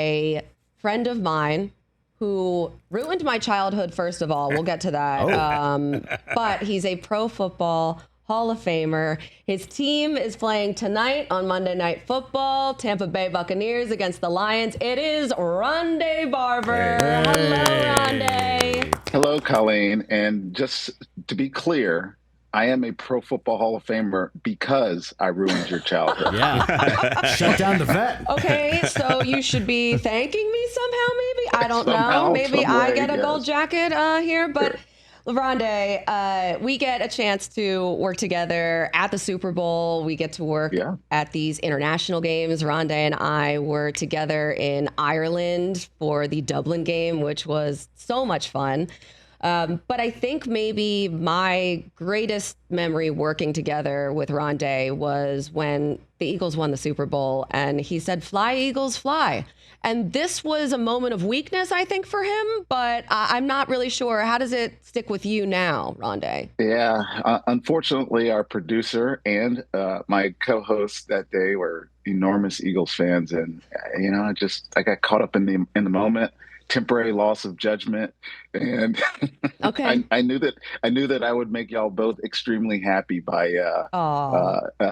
a friend of mine who ruined my childhood, first of all. We'll get to that. But he's a pro football Hall of Famer. His team is playing tonight on Monday Night Football, Tampa Bay Buccaneers against the Lions. It is Ronde Barber. Hey. Hello, Ronde. Hello, Colleen. And just to be clear, I am a Pro Football Hall of Famer because I ruined your childhood. Yeah. Shut down the vet. Okay, so you should be thanking me somehow, maybe? I don't Somehow, know. Maybe some I way, get a yes. gold jacket here, but... Sure. Ronde, we get a chance to work together at the Super Bowl. We get to work at these international games. Ronde and I were together in Ireland for the Dublin game, which was so much fun. But I think maybe my greatest memory working together with Ronde was when the Eagles won the Super Bowl and he said, "Fly, Eagles, fly." And this was a moment of weakness, I think, for him, but I'm not really sure. How does it stick with you now, Ronde? Yeah, unfortunately, our producer and my co-host that day were enormous Eagles fans, and I got caught up in the moment. Temporary loss of judgment, and okay. I knew that I would make y'all both extremely happy by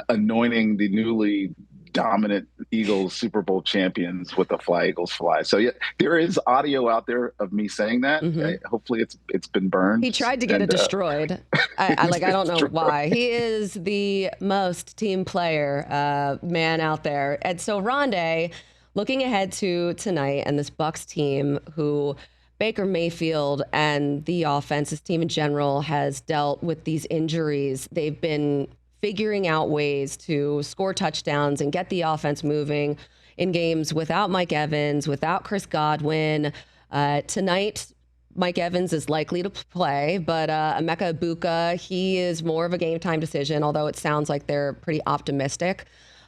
anointing the newly dominant Eagles Super Bowl champions with the "Fly, Eagles, Fly." So yeah, there is audio out there of me saying that. Hopefully, it's been burned. He tried to get it destroyed. I don't know why. He is the most team player man out there, and so Ronde. Looking ahead to tonight and this Bucs team who Baker Mayfield and the offense, team in general, has dealt with these injuries. They've been figuring out ways to score touchdowns and get the offense moving in games without Mike Evans, without Chris Godwin. Tonight, Mike Evans is likely to play, but Emeka Egbuka, he is more of a game time decision, although it sounds like they're pretty optimistic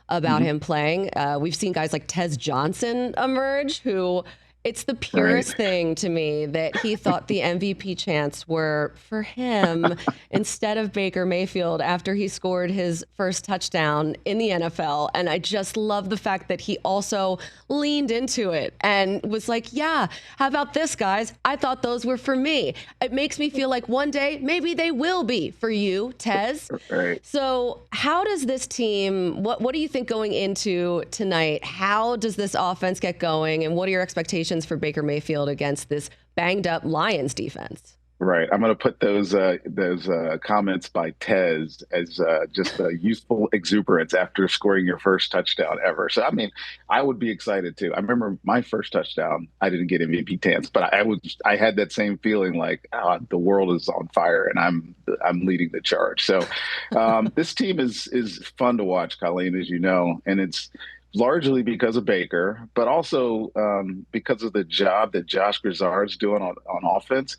about him playing. We've seen guys like Tez Johnson emerge, who it's the purest thing to me that he thought the MVP chants were for him instead of Baker Mayfield after he scored his first touchdown in the NFL. And I just love the fact that he also leaned into it and was like, yeah, how about this, guys? I thought those were for me. It makes me feel like one day maybe they will be for you, Tez. Right. So how does this team, what do you think going into tonight? How does this offense get going? And what are your expectations for Baker Mayfield against this banged up Lions defense? Right. I'm going to put those comments by Tez as just a youthful exuberance after scoring your first touchdown ever. So, I mean, I would be excited too. I remember my first touchdown. I didn't get MVP chance, but I had that same feeling like the world is on fire and I'm leading the charge. So this team is fun to watch, Colleen, as you know, and it's largely because of Baker, but also because of the job that Josh Grizzard's doing on offense,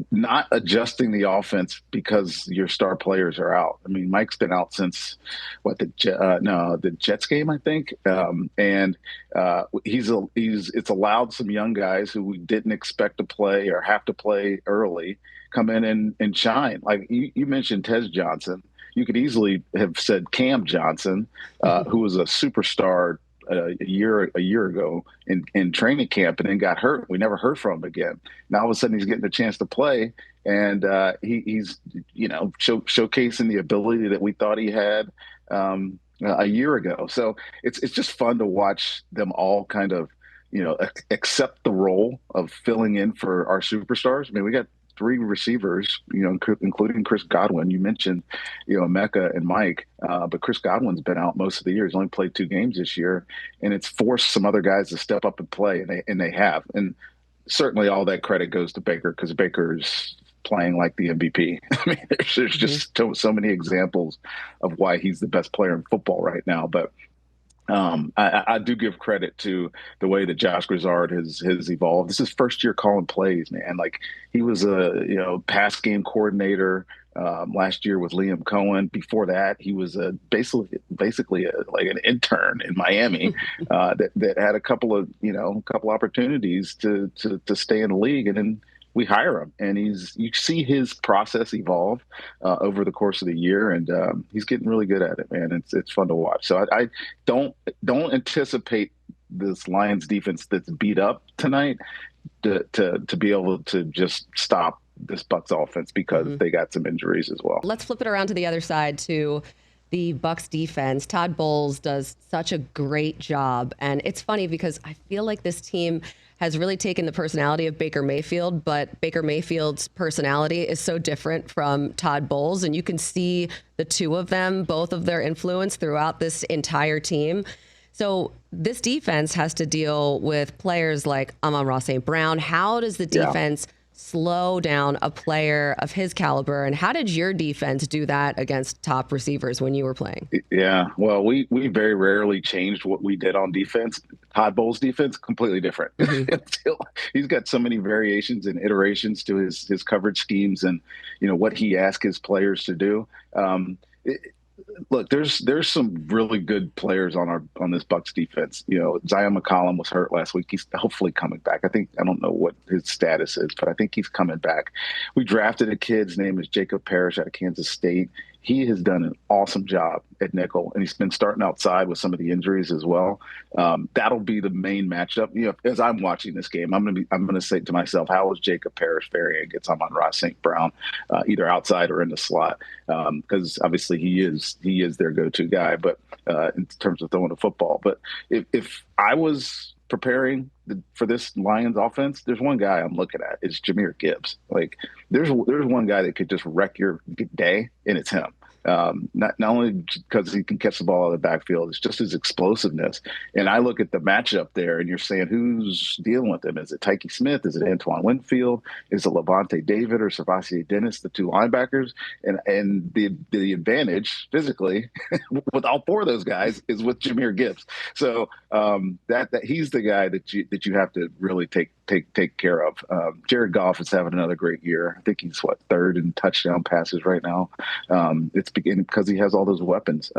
not adjusting the offense because your star players are out. I mean, Mike's been out since the Jets game, I think. And it's allowed some young guys who we didn't expect to play or have to play early come in and shine. Like you mentioned Tez Johnson. You could easily have said Cam Johnson, who was a superstar a year ago in training camp and then got hurt. We never heard from him again. Now all of a sudden he's getting a chance to play, and he's showcasing the ability that we thought he had a year ago. So it's just fun to watch them all kind of accept the role of filling in for our superstars. I mean, we got 3 receivers, including Chris Godwin. You mentioned, Emeka and Mike, but Chris Godwin's been out most of the year. He's only played 2 games this year, and it's forced some other guys to step up and play, and they have. And certainly all that credit goes to Baker because Baker's playing like the MVP. I mean, there's just so many examples of why he's the best player in football right now. But I do give credit to the way that Josh Grizzard has evolved. This is first year calling plays, man. Like he was a pass game coordinator last year with Liam Cohen. Before that, he was basically like an intern in Miami that had a couple opportunities to stay in the league, and then we hire him, and you see his process evolve over the course of the year, and he's getting really good at it, man. It's fun to watch. So I don't anticipate this Lions defense that's beat up tonight to be able to just stop this Bucs offense because they got some injuries as well. Let's flip it around to the other side to the Bucs defense. Todd Bowles does such a great job. And it's funny because I feel like this team has really taken the personality of Baker Mayfield, but Baker Mayfield's personality is so different from Todd Bowles. And you can see the two of them, both of their influence throughout this entire team. So this defense has to deal with players like Amon-Ra St. Brown. How does the defense slow down a player of his caliber? And how did your defense do that against top receivers when you were playing? Yeah, well, we very rarely changed what we did on defense. Todd Bowles' defense, completely different. He's got so many variations and iterations to his coverage schemes and, what he asks his players to do. Look, there's some really good players on this Bucs defense. Zion McCollum was hurt last week. He's hopefully coming back. I don't know what his status is, but I think he's coming back. We drafted a kid. His name is Jacob Parrish out of Kansas State. He has done an awesome job at nickel, and he's been starting outside with some of the injuries as well. That'll be the main matchup. As I'm watching this game, I'm gonna say to myself, how is Jacob Parrish faring against Amon-Ra St. Brown, either outside or in the slot? Because obviously he is their go-to guy, but in terms of throwing the football. But if I was preparing for this Lions offense, there's one guy I'm looking at. It's Jahmyr Gibbs. Like there's one guy that could just wreck your day, and it's him. Not only because he can catch the ball out of the backfield, it's just his explosiveness. And I look at the matchup there, and you're saying, who's dealing with him? Is it Tyke Smith? Is it Antoine Winfield? Is it Levante David or Savassi Dennis, the two linebackers? And the advantage physically with all four of those guys is with Jahmyr Gibbs. So that he's the guy that you have to really take care of. Jared Goff is having another great year. I think he's third in touchdown passes right now. It's beginning because he has all those weapons.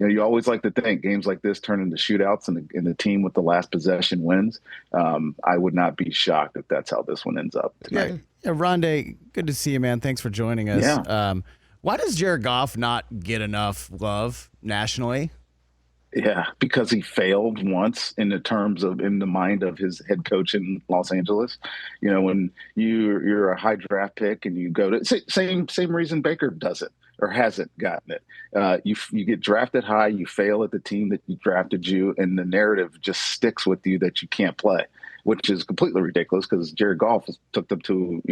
You always like to think games like this turn into shootouts and the team with the last possession wins. I would not be shocked if that's how this one ends up tonight. Yeah, Ronde, good to see you, man. Thanks for joining us. Yeah. Why does Jared Goff not get enough love nationally? Yeah, because he failed once in the mind of his head coach in Los Angeles. When you're a high draft pick and you go to same reason Baker doesn't or hasn't gotten it. You get drafted high, you fail at the team that drafted you, and the narrative just sticks with you that you can't play, which is completely ridiculous because Jared Goff took them to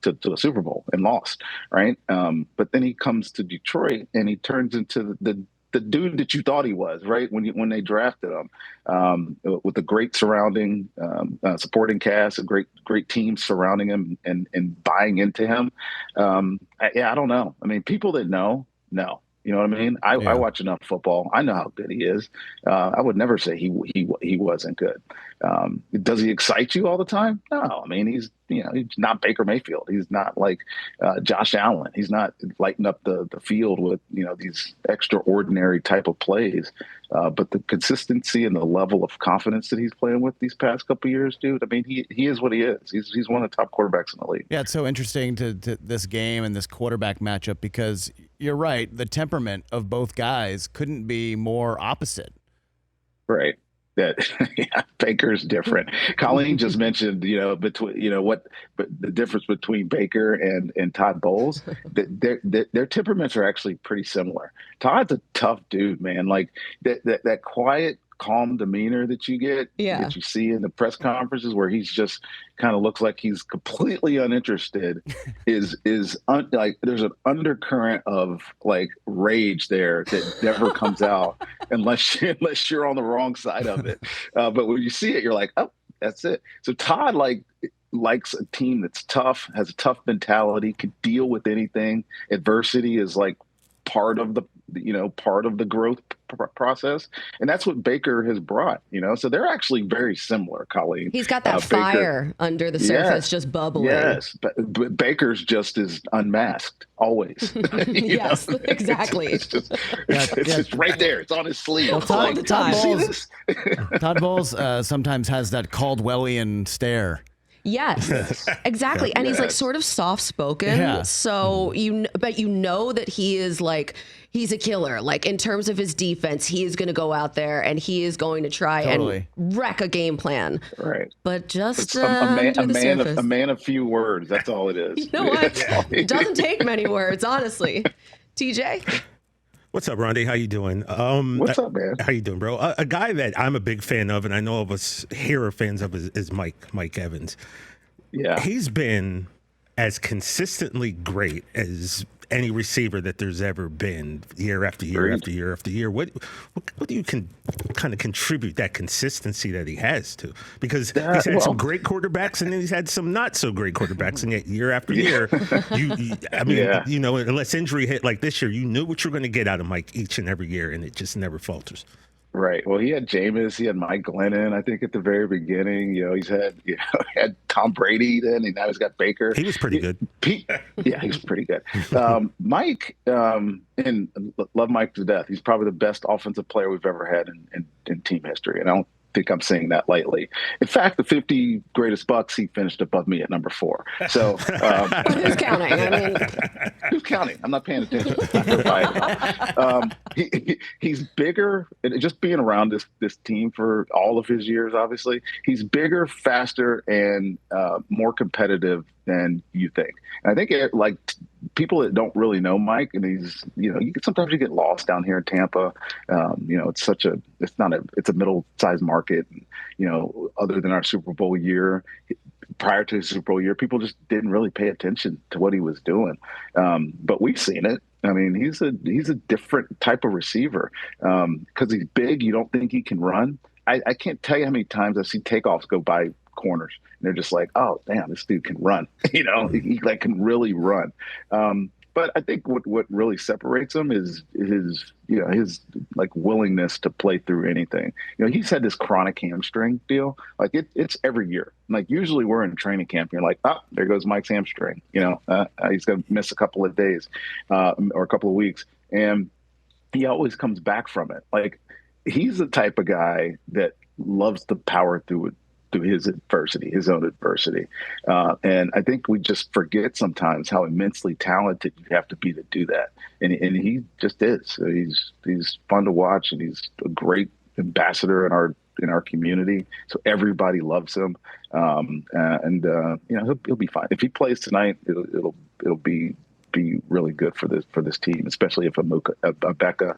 a Super Bowl and lost, right? But then he comes to Detroit and he turns into the dude that you thought he was, right? When they drafted him, with a great surrounding supporting cast, a great team surrounding him and buying into him. I don't know. I mean, people that know. You know what I mean? I watch enough football. I know how good he is. I would never say he wasn't good. Does he excite you all the time? No. I mean, he's not Baker Mayfield. He's not like Josh Allen. He's not lighting up the field with these extraordinary type of plays. But the consistency and the level of confidence that he's playing with these past couple of years, dude. I mean, he is what he is. He's one of the top quarterbacks in the league. Yeah, it's so interesting to this game and this quarterback matchup because you're right. The temperament of both guys couldn't be more opposite. Right. Baker's different. Colleen just mentioned, but the difference between Baker and Todd Bowles. Their temperaments are actually pretty similar. Todd's a tough dude, man. Like that quiet, calm demeanor that you get, that you see in the press conferences, where he's just kind of looks like he's completely uninterested, is like there's an undercurrent of like rage there that never comes out unless you're on the wrong side of it. But when you see it, you're like, oh, that's it. So Todd likes a team that's tough, has a tough mentality, can deal with anything. Adversity is like part of the growth process, and that's what Baker has brought. So they're actually very similar, Colleen. He's got that fire under the surface, just bubbling. Yes, but Baker's just is unmasked always. Yes, exactly. It's just right there. It's on his sleeve. Well, Todd Bowles sometimes has that Caldwellian stare. Yes, exactly. And he's like sort of soft spoken. Yeah. So but you know that he is like, he's a killer. Like in terms of his defense, he is going to go out there and he is going to try and wreck a game plan. Right. But just a man of few words. That's all it is. You know what? It doesn't take many words, honestly. TJ? What's up, Ronde? How you doing? What's up, man? How you doing, bro? A guy that I'm a big fan of, and I know all of us here are fans of, is Mike Evans. Yeah. He's been as consistently great as any receiver that there's ever been, year after year after year after year. What do you kind of contribute that consistency that he has to? Because he's had some great quarterbacks and then he's had some not so great quarterbacks, and yet year after year, you know, unless injury hit like this year, you knew what you were going to get out of Mike each and every year, and it just never falters. Right. Well, he had Jameis, he had Mike Glennon, I think, at the very beginning. You know, he's had Tom Brady then, and now he's got Baker. He was pretty good. Yeah, he was pretty good. Mike, and love Mike to death. He's probably the best offensive player we've ever had in team history. And I don't think I'm saying that lightly. In fact, the 50 greatest Bucs, he finished above me at number 4. So who's counting? I mean, who's counting? I'm not paying attention. He's bigger, and just being around this team for all of his years, obviously, he's bigger, faster, and more competitive than you think. And I think people that don't really know Mike, and he's, you know, sometimes you get lost down here in Tampa. You know, it's a middle-sized market. And, you know, other than our Super Bowl year, prior to the Super Bowl year, people just didn't really pay attention to what he was doing. But we've seen it. I mean, he's a different type of receiver because he's big. You don't think he can run. I can't tell you how many times I've seen takeoffs go by corners, and they're just like, oh damn, this dude can run. You know, he like can really run. But I think what really separates him is his like willingness to play through anything. You know, he's had this chronic hamstring deal. Like it's every year. Like usually we're in training camp and you're like, oh, there goes Mike's hamstring. You know, he's going to miss a couple of days or a couple of weeks. And he always comes back from it. Like he's the type of guy that loves to power through his adversity, his own adversity. And I think we just forget sometimes how immensely talented you have to be to do that. And he just is. He's fun to watch, and he's a great ambassador in our community. So everybody loves him. You know, he'll be fine. If he plays tonight, it'll be really good for this team, especially if Emeka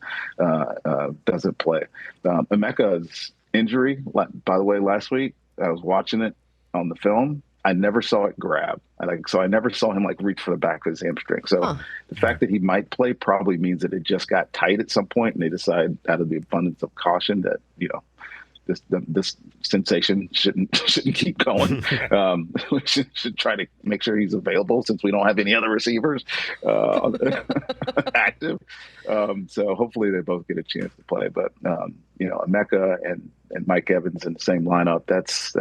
doesn't play. Emeka's injury, by the way, last week, I was watching it on the film. I never saw it grab. I never saw him like reach for the back of his hamstring. So the fact that he might play probably means that it just got tight at some point, and they decide out of the abundance of caution that, you know, this sensation shouldn't keep going. We should try to make sure he's available since we don't have any other receivers active. So hopefully they both get a chance to play. But you know, Emeka and Mike Evans in the same lineup, that's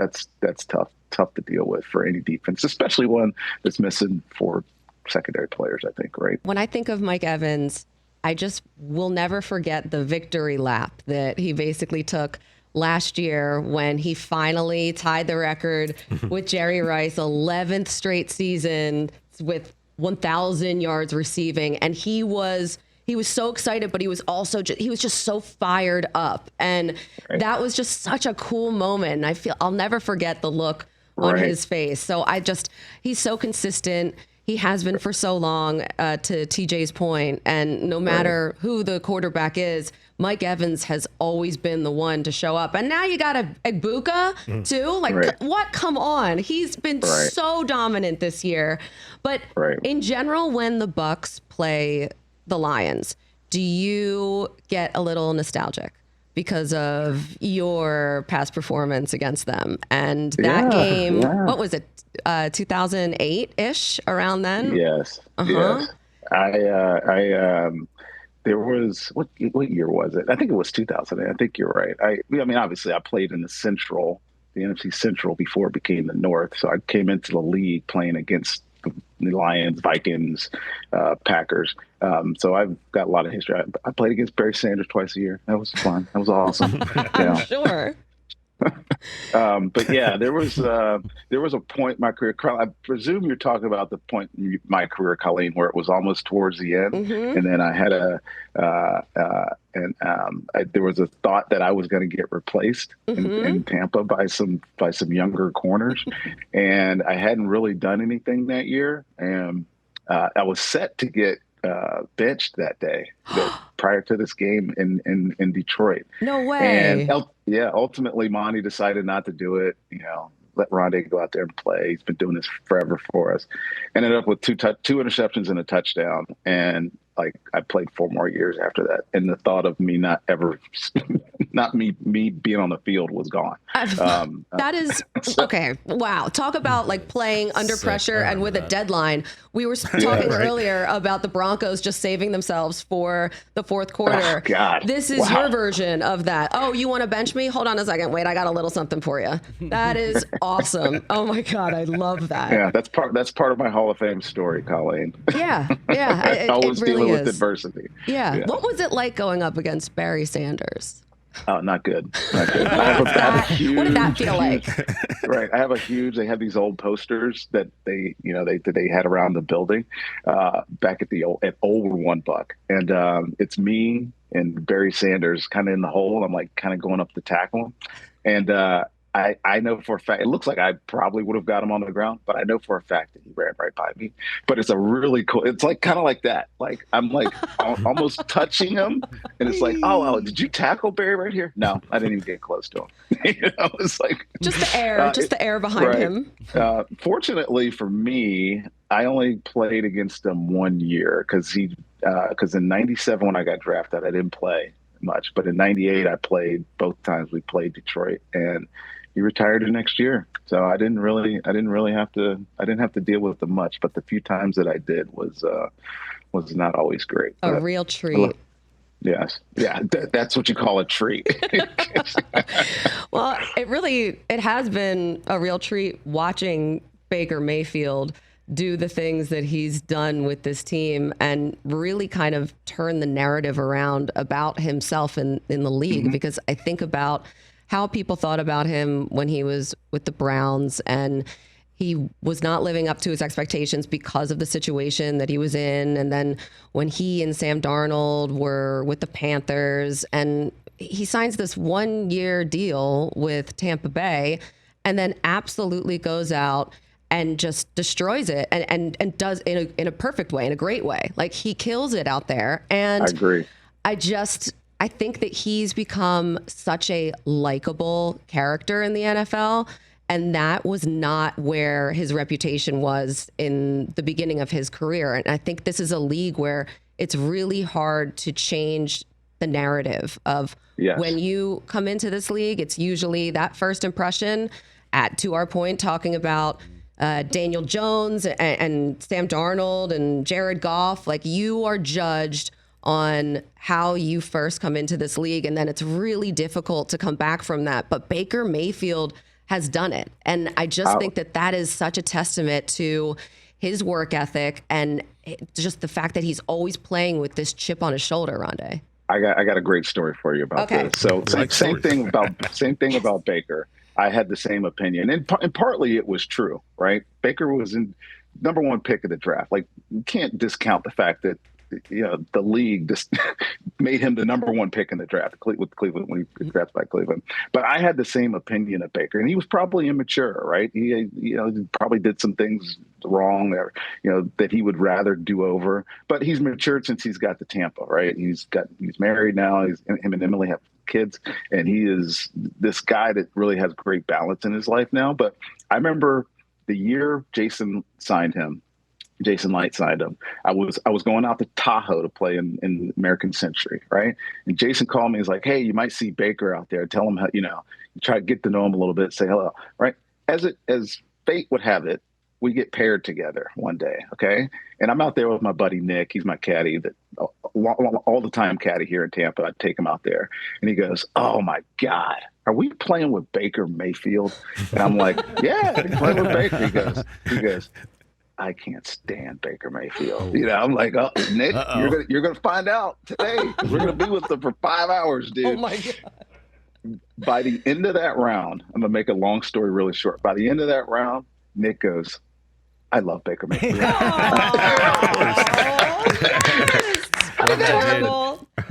tough to deal with for any defense, especially one that's missing 4 secondary players, I think, right? When I think of Mike Evans, I just will never forget the victory lap that he basically took last year when he finally tied the record with Jerry Rice, 11th straight season with 1,000 yards receiving. And he was so excited, but he was also just so fired up. And that was just such a cool moment. And I'll never forget the look on his face. So he's so consistent. He has been for so long, to TJ's point. And no matter who the quarterback is, Mike Evans has always been the one to show up. And now you got Egbuka too. Like, what? Come on. He's been so dominant this year. But in general, when the Bucs play the Lions, do you get a little nostalgic because of your past performance against them? And that game, what was it, 2008-ish, around then? Yes. Yes. There was, what year was it? I think it was 2008. I think you're right. I mean, obviously I played in the NFC Central before it became the North. So I came into the league playing against the Lions, Vikings, Packers. So I've got a lot of history. I played against Barry Sanders twice a year. That was fun. That was awesome. I'm sure. But yeah, there was a point in my career. I presume you're talking about the point in my career, Colleen, where it was almost towards the end, and then I had there was a thought that I was going to get replaced in Tampa by some younger corners, and I hadn't really done anything that year, and I was set to get benched that day prior to this game in Detroit. No way. And ultimately Monty decided not to do it. Let Ronde go out there and play. He's been doing this forever for us. Ended up with two interceptions and a touchdown. And I played 4 more years after that. And the thought of me not me being on the field was gone. That is okay. Wow. Talk about playing under pressure and with a deadline. We were talking earlier about the Broncos just saving themselves for the fourth quarter. Oh, God. This is your version of that. Oh, you want to bench me? Hold on a second. Wait, I got a little something for you. That is awesome. Oh my God. I love that. Yeah. That's part of my Hall of Fame story, Colleen. Yeah. Yeah. Always really dealing is. with adversity. Yeah. What was it like going up against Barry Sanders? Oh, not good. What did that feel like? Right. They have these old posters that they had around the building back at old One Buck. And it's me and Barry Sanders kind of in the hole. I'm kind of going up to tackle him. And I know for a fact, it looks like I probably would have got him on the ground, but I know for a fact that he ran right by me. But it's a really cool, it's kind of like that. I'm almost touching him. And it's oh, did you tackle Barry right here? No, I didn't even get close to him. It's just the air behind him. Fortunately for me, I only played against him 1 year because in '97 when I got drafted, I didn't play much. But in '98, I played both times we played Detroit, and he retired the next year. So I didn't have to deal with them much, but the few times that I did was not always great. A real treat. Yes. Yeah. That's what you call a treat. Well, it has been a real treat watching Baker Mayfield do the things that he's done with this team and really kind of turn the narrative around about himself in the league. Because I think about how people thought about him when he was with the Browns, and he was not living up to his expectations because of the situation that he was in. And then when he and Sam Darnold were with the Panthers, and he signs this 1-year deal with Tampa Bay and then absolutely goes out and just destroys it and does in a perfect way, in a great way. He kills it out there. And I agree. I think that he's become such a likable character in the NFL, and that was not where his reputation was in the beginning of his career. And I think this is a league where it's really hard to change the narrative of when you come into this league. It's usually that first impression. To our point, talking about Daniel Jones and Sam Darnold and Jared Goff, you are judged on how you first come into this league, and then it's really difficult to come back from that. But Baker Mayfield has done it, and I just think that is such a testament to his work ethic and just the fact that he's always playing with this chip on his shoulder. Ronde, I got a great story for you about this. So same thing about Baker. I had the same opinion, and partly it was true, right? Baker was in number 1 pick of the draft. You can't discount the fact that the league just made him the number 1 pick in the draft with Cleveland when he was drafted by Cleveland. But I had the same opinion of Baker, and he was probably immature, right? He probably did some things wrong, or that he would rather do over. But he's matured since he's got to Tampa, right? He's married now. Him and Emily have kids, and he is this guy that really has great balance in his life now. But I remember the year Jason Light signed him. I was going out to Tahoe to play in American Century, right? And Jason called me. He's like, "Hey, you might see Baker out there. Tell him how, you try to get to know him a little bit. Say hello." Right? As fate would have it, we get paired together one day, okay? And I'm out there with my buddy Nick. He's my caddy, that all the time caddy here in Tampa. I take him out there, and he goes, "Oh my God, are we playing with Baker Mayfield?" And I'm like, "Yeah, we're playing with Baker." He goes. I can't stand Baker Mayfield. I'm like, "Oh, Nick, you're gonna find out today. We're gonna be with them for 5 hours, dude." Oh my God. by the end of that round, I'm gonna make a long story really short. By the end of that round, Nick goes, "I love Baker Mayfield."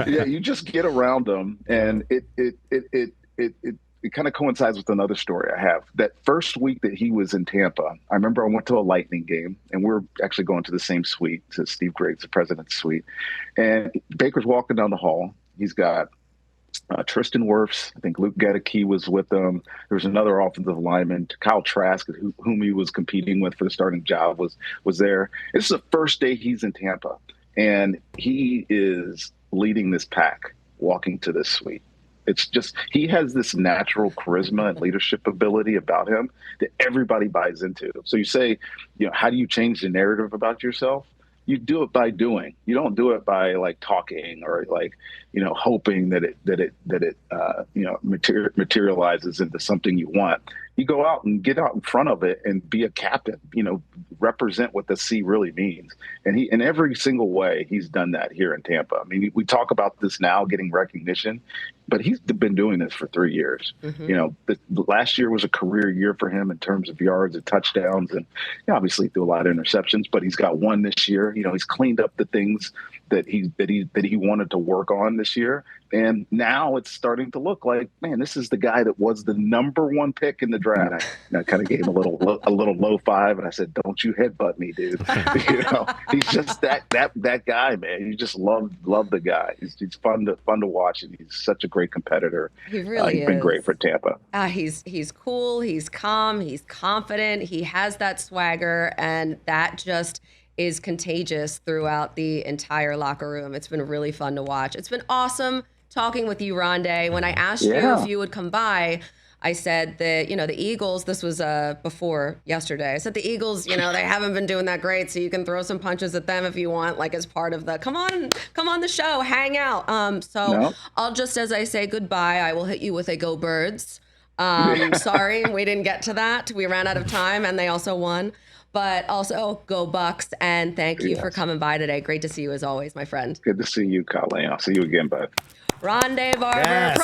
Yeah, you just get around him, and it kind of coincides with another story I have. That first week that he was in Tampa, I remember I went to a Lightning game, and we're actually going to the same suite, to Steve Griggs, the president's suite. And Baker's walking down the hall. He's got Tristan Wirfs. I think Luke Gedeke was with them. There was another offensive lineman, Kyle Trask, whom he was competing with for the starting job, was there. This is the first day he's in Tampa, and he is leading this pack, walking to this suite. It's just, he has this natural charisma and leadership ability about him that everybody buys into. So you say, how do you change the narrative about yourself? You do it by doing. You don't do it by like talking or like, hoping that it materializes into something you want. You go out and get out in front of it and be a captain, represent what the C really means. And in every single way, he's done that here in Tampa. I mean, we talk about this now getting recognition, but he's been doing this for 3 years. Mm-hmm. The last year was a career year for him in terms of yards and touchdowns, and obviously threw a lot of interceptions, but he's got one this year. He's cleaned up the things that he wanted to work on this year. And now it's starting to look like, man, this is the guy that was the #1 pick in the draft. I kind of gave him a little low five, and I said, "Don't you headbutt me, dude." He's just that guy, man. You just love the guy. He's fun to watch, and he's such a great competitor. He really he's been great for Tampa. He's cool. He's calm. He's confident. He has that swagger, and that just is contagious throughout the entire locker room. It's been really fun to watch. It's been awesome talking with you, Ronde. When I asked you if you would come by, I said that, the Eagles, this was before yesterday. I said the Eagles, they haven't been doing that great, so you can throw some punches at them if you want, like as part of the, come on the show, hang out. I'll just, as I say goodbye, I will hit you with a Go Birds. Sorry, we didn't get to that. We ran out of time, and they also won. But also, go Bucs, and thank you for coming by today. Great to see you as always, my friend. Good to see you, Colleen. I'll see you again, bud. Ronde Barber. Yes.